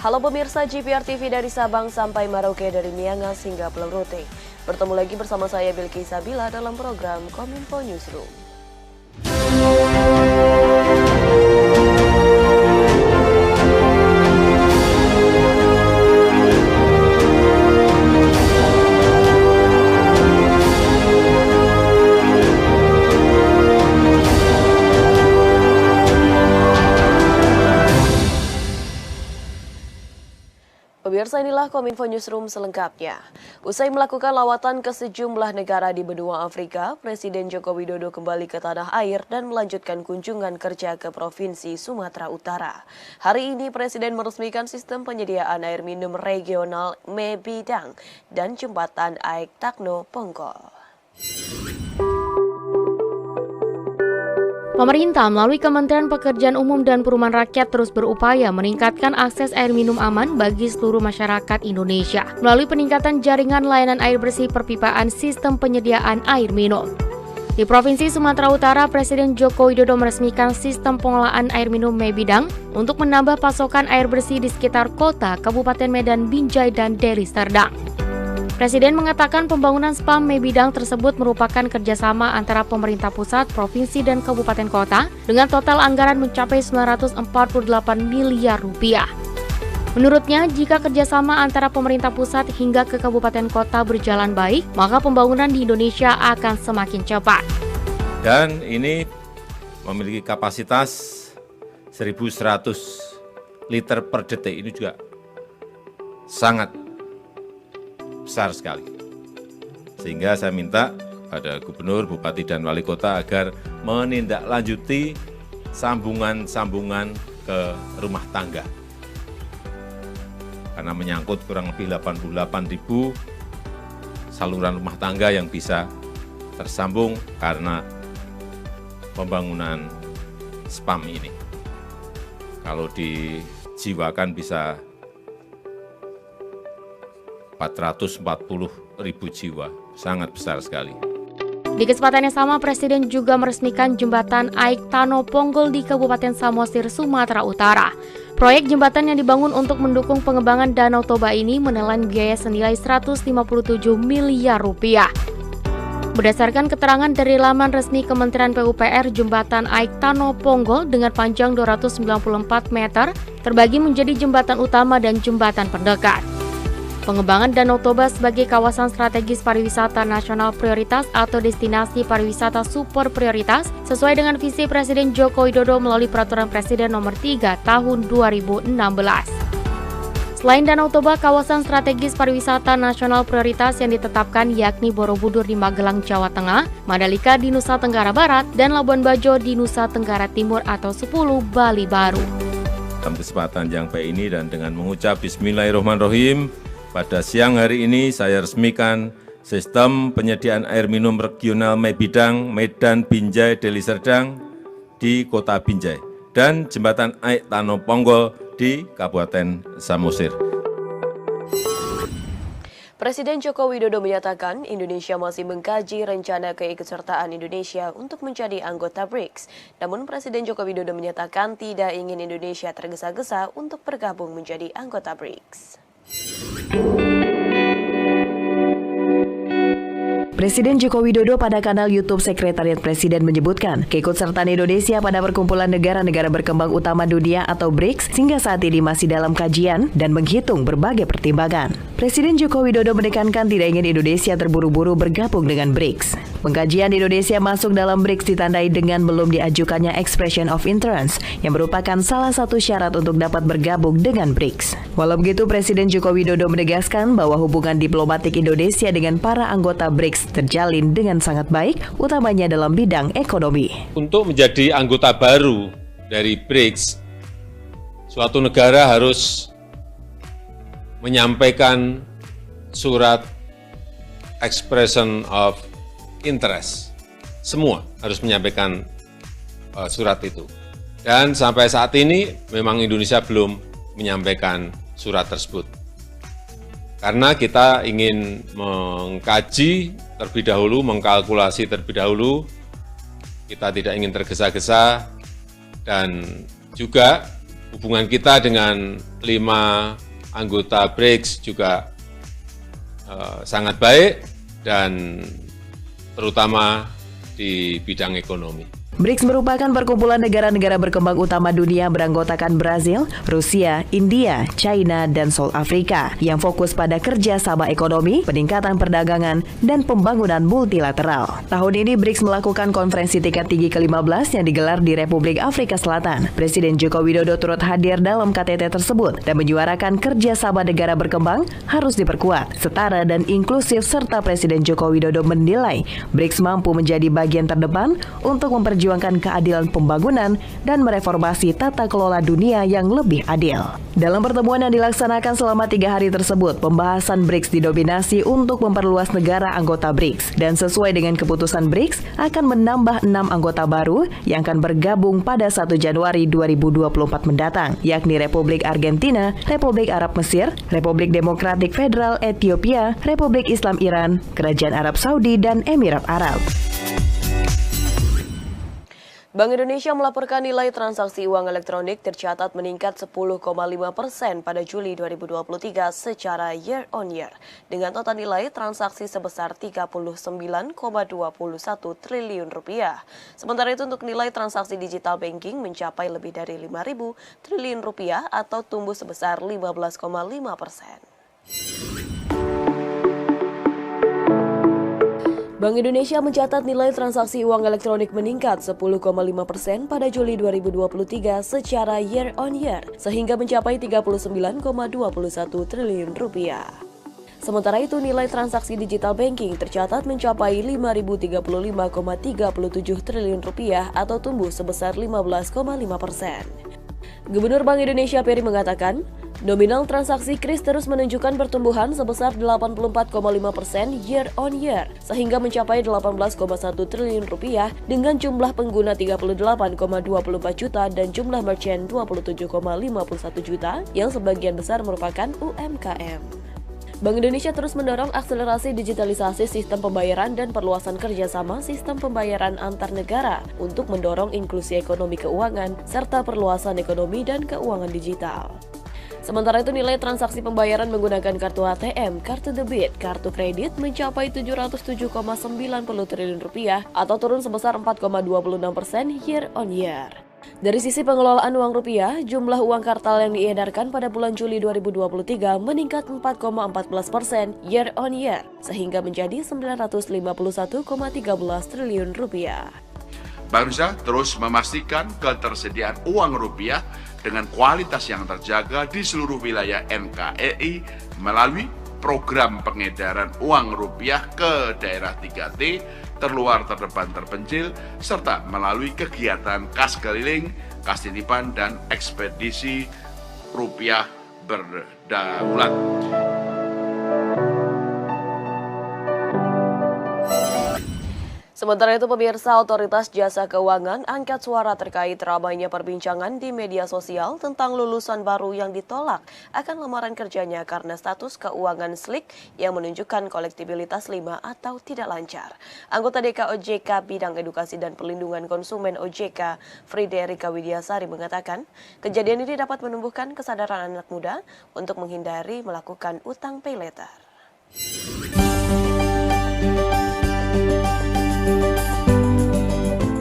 Halo pemirsa GPR TV dari Sabang sampai Merauke, dari Miangas hingga Pulau Rote. Bertemu lagi bersama saya Bilki Sabila dalam program Kominfo Newsroom. Pemirsa, inilah Kominfo Newsroom selengkapnya. Usai melakukan lawatan ke sejumlah negara di benua Afrika, Presiden Joko Widodo kembali ke tanah air dan melanjutkan kunjungan kerja ke Provinsi Sumatera Utara. Hari ini Presiden meresmikan sistem penyediaan air minum regional Mebidang dan jembatan Aek Takno Ponggol. Pemerintah melalui Kementerian Pekerjaan Umum dan Perumahan Rakyat terus berupaya meningkatkan akses air minum aman bagi seluruh masyarakat Indonesia melalui peningkatan jaringan layanan air bersih perpipaan sistem penyediaan air minum. Di Provinsi Sumatera Utara, Presiden Joko Widodo meresmikan sistem pengolahan air minum Mebidang untuk menambah pasokan air bersih di sekitar kota, Kabupaten Medan, Binjai, dan Deli Serdang. Presiden mengatakan pembangunan SPAM Mebidang tersebut merupakan kerjasama antara pemerintah pusat, provinsi, dan kabupaten kota dengan total anggaran mencapai 948 miliar rupiah. Menurutnya, jika kerjasama antara pemerintah pusat hingga ke kabupaten kota berjalan baik, maka pembangunan di Indonesia akan semakin cepat. Dan ini memiliki kapasitas 1.100 liter per detik, ini juga sangat besar sekali. Sehingga saya minta pada gubernur, bupati, dan wali kota agar menindaklanjuti sambungan-sambungan ke rumah tangga. Karena menyangkut kurang lebih 88.000 saluran rumah tangga yang bisa tersambung karena pembangunan SPAM ini. Kalau dijiwakan bisa 440.000 jiwa, sangat besar sekali. Di kesempatan yang sama, Presiden juga meresmikan jembatan Aek Takno Ponggol di Kabupaten Samosir, Sumatera Utara. Proyek jembatan yang dibangun untuk mendukung pengembangan Danau Toba ini menelan biaya senilai 157 miliar rupiah. Berdasarkan keterangan dari laman resmi Kementerian PUPR, jembatan Aek Takno Ponggol dengan panjang 294 meter terbagi menjadi jembatan utama dan jembatan pendekat. Pengembangan Danau Toba sebagai kawasan strategis pariwisata nasional prioritas atau destinasi pariwisata super prioritas sesuai dengan visi Presiden Joko Widodo melalui Peraturan Presiden Nomor 3 Tahun 2016. Selain Danau Toba, kawasan strategis pariwisata nasional prioritas yang ditetapkan yakni Borobudur di Magelang, Jawa Tengah, Mandalika di Nusa Tenggara Barat, dan Labuan Bajo di Nusa Tenggara Timur atau 10 Bali Baru. Dalam kesempatan yang baik ini dan dengan mengucap Bismillahirrahmanirrahim, pada siang hari ini saya resmikan sistem penyediaan air minum regional Mebidang, Medan, Binjai, Deli Serdang di Kota Binjai dan jembatan Aek Takno Ponggol di Kabupaten Samosir. Presiden Joko Widodo menyatakan Indonesia masih mengkaji rencana keikutsertaan Indonesia untuk menjadi anggota BRICS. Namun Presiden Joko Widodo menyatakan tidak ingin Indonesia tergesa-gesa untuk bergabung menjadi anggota BRICS. Presiden Joko Widodo pada kanal YouTube Sekretariat Presiden menyebutkan keikutsertaan Indonesia pada perkumpulan negara-negara berkembang utama dunia atau BRICS hingga saat ini masih dalam kajian dan menghitung berbagai pertimbangan. Presiden Joko Widodo menekankan tidak ingin Indonesia terburu-buru bergabung dengan BRICS. Pengkajian Indonesia masuk dalam BRICS ditandai dengan belum diajukannya Expression of Interest yang merupakan salah satu syarat untuk dapat bergabung dengan BRICS. Walau begitu, Presiden Joko Widodo menegaskan bahwa hubungan diplomatik Indonesia dengan para anggota BRICS terjalin dengan sangat baik, utamanya dalam bidang ekonomi. Untuk menjadi anggota baru dari BRICS, suatu negara harus menyampaikan surat expression of interest. Semua harus menyampaikan surat itu. Dan sampai saat ini memang Indonesia belum menyampaikan surat tersebut. Karena kita ingin mengkaji terlebih dahulu, mengkalkulasi terlebih dahulu, kita tidak ingin tergesa-gesa, dan juga hubungan kita dengan 5 anggota BRICS juga sangat baik dan terutama di bidang ekonomi. BRICS merupakan perkumpulan negara-negara berkembang utama dunia beranggotakan Brazil, Rusia, India, China, dan South Africa yang fokus pada kerjasama ekonomi, peningkatan perdagangan, dan pembangunan multilateral. Tahun ini BRICS melakukan konferensi tingkat tinggi ke-15 yang digelar di Republik Afrika Selatan. Presiden Joko Widodo turut hadir dalam KTT tersebut dan menyuarakan kerjasama negara berkembang harus diperkuat, setara dan inklusif, serta Presiden Joko Widodo menilai BRICS mampu menjadi bagian terdepan untuk memperjuangkan keadilan pembangunan dan mereformasi tata kelola dunia yang lebih adil. Dalam pertemuan yang dilaksanakan selama 3 hari tersebut, pembahasan BRICS didominasi untuk memperluas negara anggota BRICS dan sesuai dengan keputusan BRICS akan menambah 6 anggota baru yang akan bergabung pada 1 Januari 2024 mendatang, yakni Republik Argentina, Republik Arab Mesir, Republik Demokratik Federal Ethiopia, Republik Islam Iran, Kerajaan Arab Saudi, dan Emirat Arab. Bank Indonesia melaporkan nilai transaksi uang elektronik tercatat meningkat 10,5% pada Juli 2023 secara year on year, dengan total nilai transaksi sebesar 39,21 triliun rupiah. Sementara itu untuk nilai transaksi digital banking mencapai lebih dari 5.000 triliun rupiah atau tumbuh sebesar 15,5%. Bank Indonesia mencatat nilai transaksi uang elektronik meningkat 10,5% pada Juli 2023 secara year on year, sehingga mencapai 39,21 triliun rupiah. Sementara itu nilai transaksi digital banking tercatat mencapai 5.035,37 triliun rupiah atau tumbuh sebesar 15,5%. Gubernur Bank Indonesia Peri mengatakan, nominal transaksi kris terus menunjukkan pertumbuhan sebesar 84,5% year on year, sehingga mencapai 18,1 triliun rupiah dengan jumlah pengguna 38,24 juta dan jumlah merchant 27,51 juta yang sebagian besar merupakan UMKM. Bank Indonesia terus mendorong akselerasi digitalisasi sistem pembayaran dan perluasan kerjasama sistem pembayaran antar negara untuk mendorong inklusi ekonomi keuangan serta perluasan ekonomi dan keuangan digital. Sementara itu nilai transaksi pembayaran menggunakan kartu ATM, kartu debit, kartu kredit mencapai 707,90 triliun rupiah atau turun sebesar 4,26% year on year. Dari sisi pengelolaan uang rupiah, jumlah uang kartal yang diedarkan pada bulan Juli 2023 meningkat 4,14% year on year, sehingga menjadi 951,13 triliun rupiah. Bank Indonesia terus memastikan ketersediaan uang rupiah dengan kualitas yang terjaga di seluruh wilayah NKRI melalui program pengedaran uang rupiah ke daerah 3T, terluar, terdepan, terpencil, serta melalui kegiatan kas keliling, kas titipan, dan ekspedisi rupiah berdaulat. Sementara itu, pemirsa, Otoritas Jasa Keuangan angkat suara terkait ramainya perbincangan di media sosial tentang lulusan baru yang ditolak akan lamaran kerjanya karena status keuangan slik yang menunjukkan kolektibilitas 5 atau tidak lancar. Anggota DKOJK Bidang Edukasi dan Perlindungan Konsumen OJK, Friederika Widiasari mengatakan, kejadian ini dapat menumbuhkan kesadaran anak muda untuk menghindari melakukan utang pay later.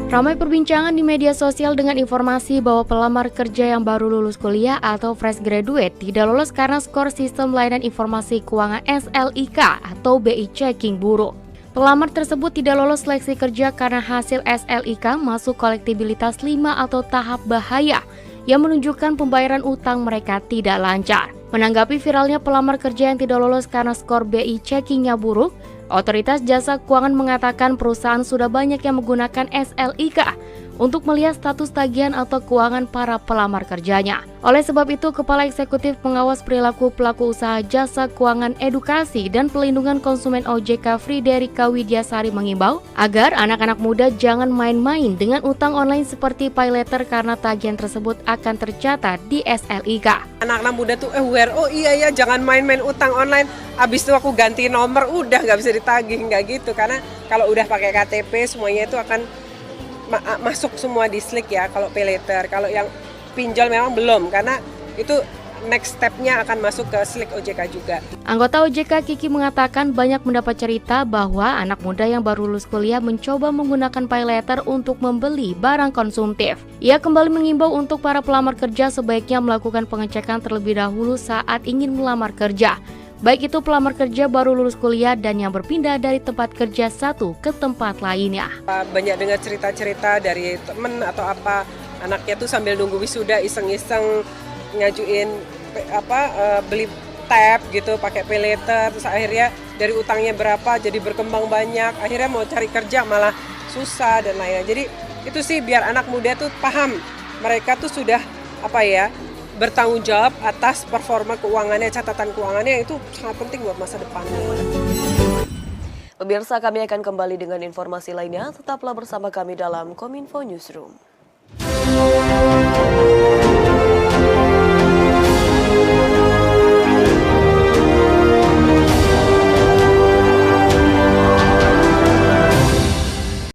Ramai perbincangan di media sosial dengan informasi bahwa pelamar kerja yang baru lulus kuliah atau fresh graduate tidak lolos karena skor Sistem Layanan Informasi Keuangan SLIK atau BI checking buruk. Pelamar tersebut tidak lolos seleksi kerja karena hasil SLIK masuk kolektibilitas 5 atau tahap bahaya yang menunjukkan pembayaran utang mereka tidak lancar. Menanggapi viralnya pelamar kerja yang tidak lolos karena skor BI checkingnya buruk, Otoritas Jasa Keuangan mengatakan perusahaan sudah banyak yang menggunakan SLIK untuk melihat status tagihan atau keuangan para pelamar kerjanya. Oleh sebab itu, Kepala Eksekutif Pengawas Perilaku Pelaku Usaha Jasa Keuangan Edukasi dan Pelindungan Konsumen OJK Friederika Widiasari mengimbau agar anak-anak muda jangan main-main dengan utang online seperti pay later karena tagihan tersebut akan tercatat di SLIK. Anak-anak muda tuh aware, oh iya ya jangan main-main utang online, abis itu aku ganti nomor, udah nggak bisa ditagih, nggak gitu. Karena kalau udah pakai KTP semuanya itu akan masuk semua di slik ya, kalau pay later. Kalau yang pinjol memang belum, karena itu next step-nya akan masuk ke Slick OJK juga. Anggota OJK Kiki mengatakan banyak mendapat cerita bahwa anak muda yang baru lulus kuliah mencoba menggunakan pay letter untuk membeli barang konsumtif. Ia kembali mengimbau untuk para pelamar kerja sebaiknya melakukan pengecekan terlebih dahulu saat ingin melamar kerja. Baik itu pelamar kerja baru lulus kuliah dan yang berpindah dari tempat kerja satu ke tempat lainnya. Banyak dengar cerita-cerita dari temen atau apa, anaknya tuh sambil nunggu wisuda iseng-iseng ngajuin beli tab gitu pakai pay letter, terus akhirnya dari utangnya berapa jadi berkembang banyak, akhirnya mau cari kerja malah susah dan lainnya. Jadi itu sih biar anak muda tuh paham, mereka tuh sudah bertanggung jawab atas performa keuangannya, catatan keuangannya, itu sangat penting buat masa depannya. Pemirsa, kami akan kembali dengan informasi lainnya. Tetaplah bersama kami dalam Kominfo Newsroom.